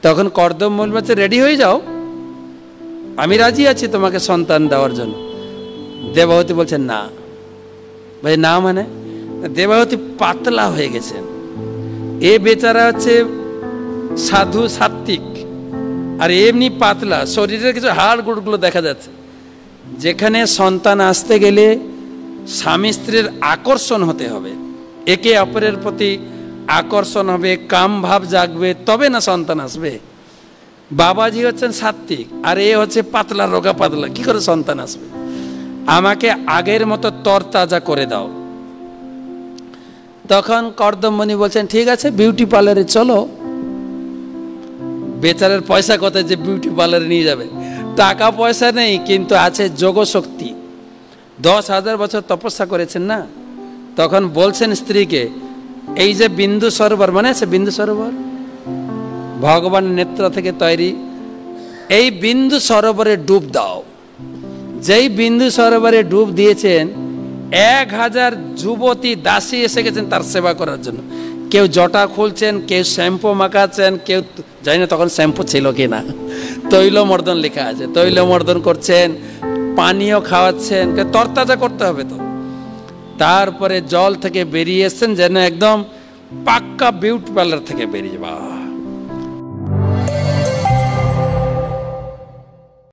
তখন কর্দমমণি বলছে, রেডি হয়ে যাও, আমি রাজি আছি তোমাকে সন্তান দেওয়ার জন্য। দেবাহুতি বলছেন না। ভাই না মানে? দেবাহুতি পাতলা হয়ে গেছেন। এ বেচারা হচ্ছে সাধু সাত্ত্বিক, আর এমনি পাতলা, শরীরের কিছু হাড় গুড়গুলো দেখা যাচ্ছে। যেখানে সন্তান আসতে গেলে স্বামী স্ত্রীর আকর্ষণ হতে হবে, একে অপরের প্রতি আকর্ষণ হবে, কাম ভাব জাগবে, তবে না সন্তান আসবে। বাবাজি হচ্ছেন সাত্ত্বিক, আর এ হচ্ছে পাতলা, রোগা পাতলা, কি করে সন্তান আসবে? আমাকে আগের মতো তরতাজা করে দাও। তখন কর্দমমণি বলছেন, ঠিক আছে, বিউটি পার্লারে চলো। বেচারের পয়সা কোথায় যে বিউটি পার্লারে নিয়ে যাবে? টাকা পয়সা নেই, কিন্তু আছে যোগশক্তি। 10,000 বছর তপস্যা করেছেন না। তখন বলছেন স্ত্রীকে, এই যে বিন্দু সরোবর, মানে আছে বিন্দু সরোবর, ভগবান নেত্র থেকে তৈরি, এই বিন্দু সরোবরে ডুব দাও। যেই বিন্দু সরোবরে ডুব দিয়েছেন, 1000 যুবতী দাসী এসে গেছেন তার সেবা করার জন্য। কেউ জটা খুলছেন, কেউ শ্যাম্পু মাখাচ্ছেন, কেউ জানি না তখন শ্যাম্পু ছিল কিনা, তৈলমর্দন লেখা আছে, তৈলমর্দন করছেন, পানীয় খাওয়াচ্ছেন, তরতাজা করতে হবে তো। তারপরে জল থেকে বেরিয়ে এসছেন যেন একদম পাক্কা বিউটি পার্লার থেকে বেরিয়ে।